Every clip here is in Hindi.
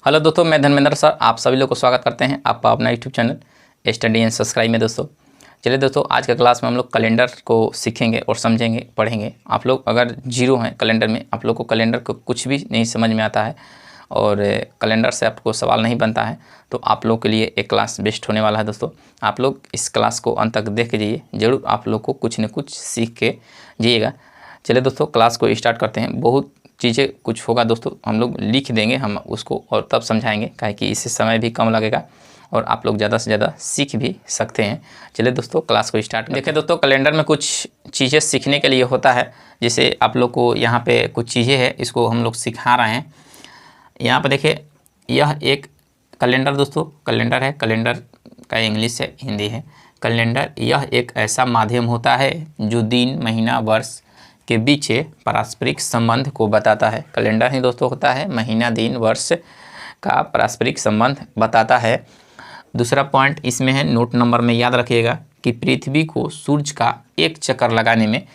हेलो दोस्तों, मैं धर्मेंद्र सर आप सभी लोग को स्वागत करते हैं आपका अपना YouTube channel study and subscribe में। दोस्तों चलिए दोस्तों, आज के क्लास में हम लोग कैलेंडर को सीखेंगे और समझेंगे, पढ़ेंगे। आप लोग अगर जीरो हैं कैलेंडर में, आप लोग को कैलेंडर को कुछ भी नहीं समझ में आता है और कैलेंडर से आपको सवाल नहीं बनता है, तो आप लोग के लिए एक क्लास बेस्ट होने वाला है। दोस्तों आप लोग इस क्लास को अंत तक देख के जाइए, ज़रूर आप लोग को कुछ न कुछ सीख के जाइएगा। चलिए दोस्तों, क्लास को स्टार्ट करते हैं। बहुत चीज़ें कुछ होगा दोस्तों, हम लोग लिख देंगे हम उसको और तब समझाएंगे, काहे कि इससे समय भी कम लगेगा और आप लोग ज़्यादा से ज़्यादा सीख भी सकते हैं। चलिए दोस्तों, क्लास को स्टार्ट देखिए दोस्तों, कैलेंडर में कुछ चीज़ें सीखने के लिए होता है। जैसे आप लोग को यहाँ पे कुछ चीज़ें हैं, इसको हम लोग सिखा रहे हैं। यहाँ पे देखिए, यह एक कैलेंडर दोस्तों, कैलेंडर है। कैलेंडर का इंग्लिश है, हिंदी है। कैलेंडर यह एक ऐसा माध्यम होता है जो दिन, महीना, वर्ष के बीच पारस्परिक संबंध को बताता है। कैलेंडर ही दोस्तों होता है महीना, दिन, वर्ष का पारस्परिक संबंध बताता है। दूसरा पॉइंट इसमें है, नोट नंबर में याद रखिएगा कि पृथ्वी को सूर्य का एक चक्कर लगाने में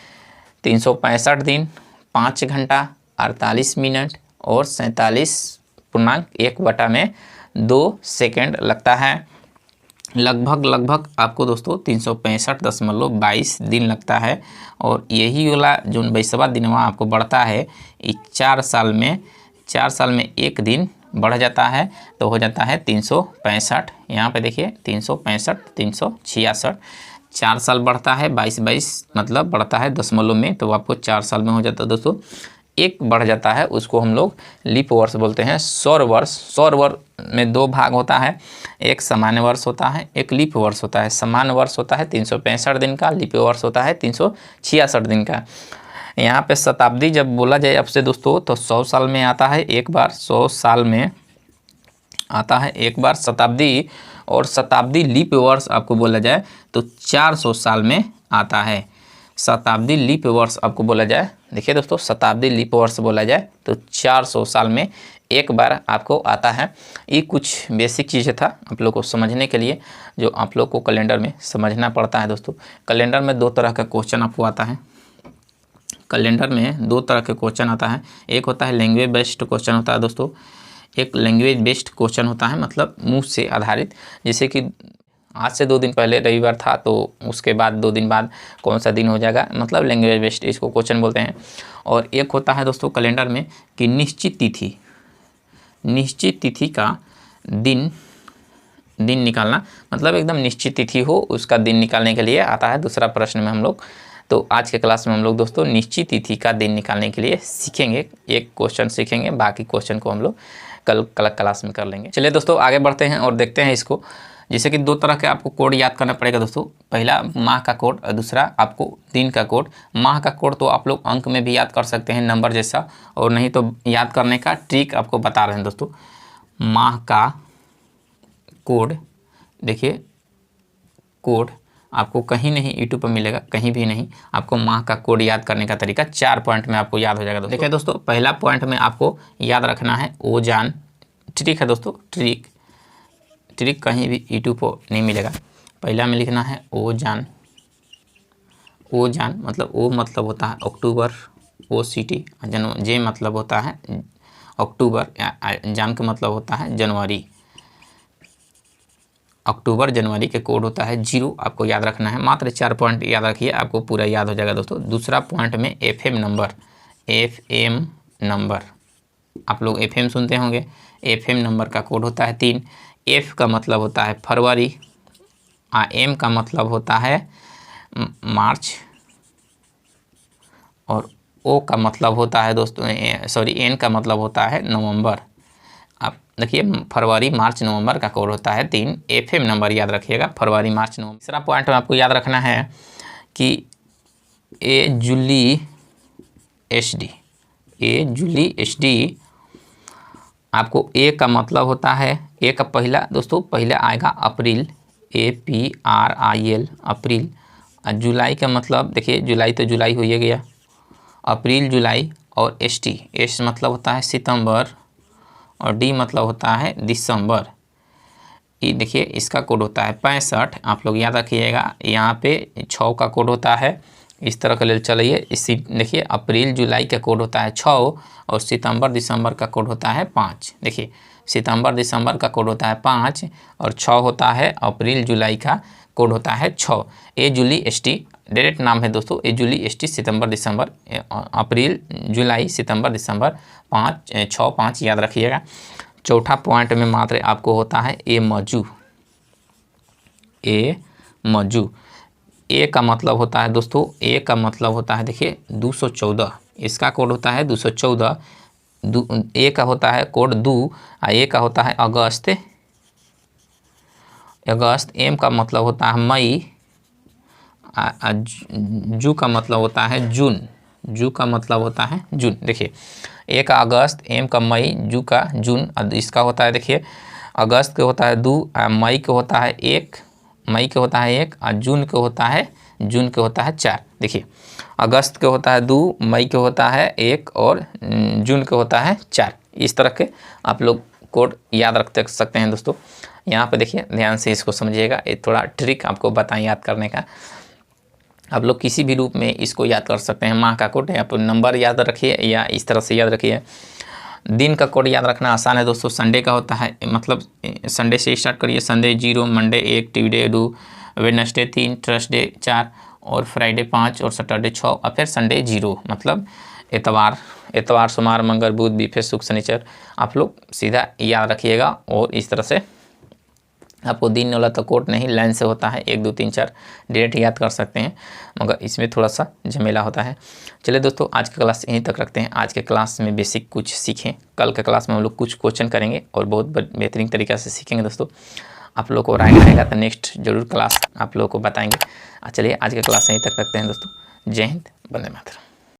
365 दिन, 5 घंटा, 48 मिनट और 47.1/2 सेकेंड लगता है। लगभग आपको दोस्तों 365.22 दिन लगता है। और यही वाला जो 22वां दिनवा आपको बढ़ता है, ये 4 साल में एक दिन बढ़ जाता है, तो हो जाता है 365। यहाँ पे देखिए 365, 366, 4 साल बढ़ता है, 22 मतलब बढ़ता है दशमलव में, तो आपको 4 साल में हो जाता है दोस्तों। एक बढ़ जाता है, उसको हम लोग लीप वर्ष बोलते हैं। सौर वर्ष, सौर वर्ष में 2 भाग होता है, एक सामान्य वर्ष होता है, एक लीप वर्ष होता है। सामान्य वर्ष होता है 365 दिन का, लीप वर्ष होता है 366 दिन का। यहाँ पे शताब्दी जब बोला जाए आपसे दोस्तों, तो 100 साल में आता है एक बार, 100 साल में आता है एक बार शताब्दी। और शताब्दी लीप वर्ष आपको बोला जाए तो 400 साल में आता है। शताब्दी लीप वर्ष आपको बोला जाए, देखिए दोस्तों, शताब्दी लीप वर्ष बोला जाए तो 400 साल में एक बार आपको आता है। ये कुछ बेसिक चीज़ें था आप लोग को समझने के लिए, जो आप लोग को कैलेंडर में समझना पड़ता है। दोस्तों कैलेंडर में 2 तरह का क्वेश्चन आपको आता है। कैलेंडर में 2 तरह के क्वेश्चन आता है। एक होता है लैंग्वेज बेस्ड क्वेश्चन होता है दोस्तों, एक लैंग्वेज बेस्ड क्वेश्चन होता है, मतलब मुँह से आधारित। जैसे कि आज से 2 दिन पहले रविवार था, तो उसके बाद 2 दिन बाद कौन सा दिन हो जाएगा, मतलब लैंग्वेज बेस्ड इसको क्वेश्चन बोलते हैं। और एक होता है दोस्तों कैलेंडर में कि निश्चित तिथि का दिन निकालना, मतलब एकदम निश्चित तिथि हो उसका दिन निकालने के लिए आता है दूसरा प्रश्न में हम लोग। तो आज के क्लास में हम लोग दोस्तों निश्चित तिथि का दिन निकालने के लिए सीखेंगे, एक क्वेश्चन सीखेंगे, बाकी क्वेश्चन को हम लोग कल क्लास में कर लेंगे। चलिए दोस्तों, आगे बढ़ते हैं और देखते हैं इसको। जैसे कि 2 तरह के आपको कोड याद करना पड़ेगा दोस्तों। पहला माह का कोड और दूसरा आपको दिन का कोड। माह का कोड तो आप लोग अंक में भी याद कर सकते हैं, नंबर जैसा, और नहीं तो याद करने का ट्रिक आपको बता रहे हैं दोस्तों। माह का कोड देखिए, कोड आपको कहीं नहीं यूट्यूब पर मिलेगा, कहीं भी नहीं। आपको माह का कोड याद करने का तरीका 4 पॉइंट में आपको याद हो जाएगा दोस्तों। देखिए दोस्तों, पहला पॉइंट में आपको याद रखना है ओजान। ट्रिक है दोस्तों, ट्रिक कहीं भी यूट्यूब पर नहीं मिलेगा। पहला में लिखना है ओजान। ओजान मतलब ओ मतलब होता है अक्टूबर, OCT, जे मतलब होता है अक्टूबर, जान का मतलब होता है जनवरी। अक्टूबर जनवरी के कोड होता है 0, आपको याद रखना है। मात्र 4 पॉइंट याद रखिए, आपको पूरा याद हो जाएगा दोस्तों। दूसरा पॉइंट में FM नंबर, आप लोग FM सुनते होंगे। FM नंबर का कोड होता है 3। F का मतलब होता है फरवरी, M का मतलब होता है मार्च, और O का मतलब होता है दोस्तों, N का मतलब होता है नवंबर। आप देखिए, फरवरी, मार्च, नवंबर का कोड होता है 3। FM नंबर याद रखिएगा, फरवरी, मार्च, नवंबर। तीसरा पॉइंट में आपको याद रखना है कि A जूली HD, आपको A का मतलब होता है, A का पहला दोस्तों, पहला आएगा अप्रैल, APRIL, अप्रैल। और जुलाई का मतलब देखिए, जुलाई तो जुलाई हो ही गया, अप्रैल, जुलाई। और S मतलब होता है सितंबर, और D मतलब होता है दिसंबर। ये देखिए, इसका कोड होता है 65, आप लोग याद रखिएगा। यहाँ पे 6 का कोड होता है, इस तरह के ले चलिए। इसी देखिए, अप्रैल जुलाई का कोड होता है 6 और सितंबर दिसंबर का कोड होता है 5। देखिए सितंबर दिसंबर का कोड होता है 5 और 6 होता है अप्रैल जुलाई का कोड होता है 6। ए जुली एस टी डायरेक्ट नाम है दोस्तों, ए जुली एस टी सितंबर दिसंबर अप्रैल जुलाई सितंबर दिसंबर 5 6 5 याद रखिएगा। चौथा पॉइंट में मात्र आपको होता है ए मजू। ए मजू, ए का मतलब होता है दोस्तों, ए का मतलब होता है देखिए 214, इसका कोड होता है 214। ए का होता है कोड 2 और ए का होता है अगस्त। अगस्त, एम का मतलब होता है मई, जू का मतलब होता है जून। जू का मतलब होता है जून। देखिए ए का अगस्त, एम का मई, जू का जून। इसका होता है देखिए अगस्त के होता है 2, मई के होता है 1, मई के होता है 1 और जून के होता है 4। देखिए अगस्त के होता है 2, मई के होता है 1 और जून के होता है 4। इस तरह के आप लोग कोड याद रख सकते हैं दोस्तों। यहाँ पे देखिए ध्यान से इसको समझिएगा, ये थोड़ा ट्रिक आपको बताएं याद करने का। आप लोग किसी भी रूप में इसको याद कर सकते हैं। माह का कोड आप नंबर याद रखिए या इस तरह से याद रखिए। दिन का कोड याद रखना आसान है दोस्तों। संडे का होता है, मतलब संडे से स्टार्ट करिए। Sunday 0, Monday 1, Tuesday 2, Wednesday 3, Thursday 4 और फ्राइडे 5 और सैटरडे 6 और फिर संडे 0, मतलब एतवार सोमवार मंगल बुध बीफे शुक्र शनिचर। आप लोग सीधा याद रखिएगा और इस तरह से आपको दिन वाला तो कोड नहीं, लाइन से होता है 1 2 3 4 डायरेक्ट याद कर सकते हैं, मगर इसमें थोड़ा सा झमेला होता है। चलिए दोस्तों आज की क्लास यहीं तक रखते हैं। आज के क्लास में बेसिक कुछ सीखें, कल के क्लास में हम लोग कुछ क्वेश्चन करेंगे और बहुत बेहतरीन तरीक़ा से सीखेंगे दोस्तों। आप लोग को राय रहेगा तो नेक्स्ट जरूर क्लास आप लोग को बताएंगे। चलिए आज के क्लास यहीं तक रखते हैं दोस्तों। जय हिंद, वंदे मातरम।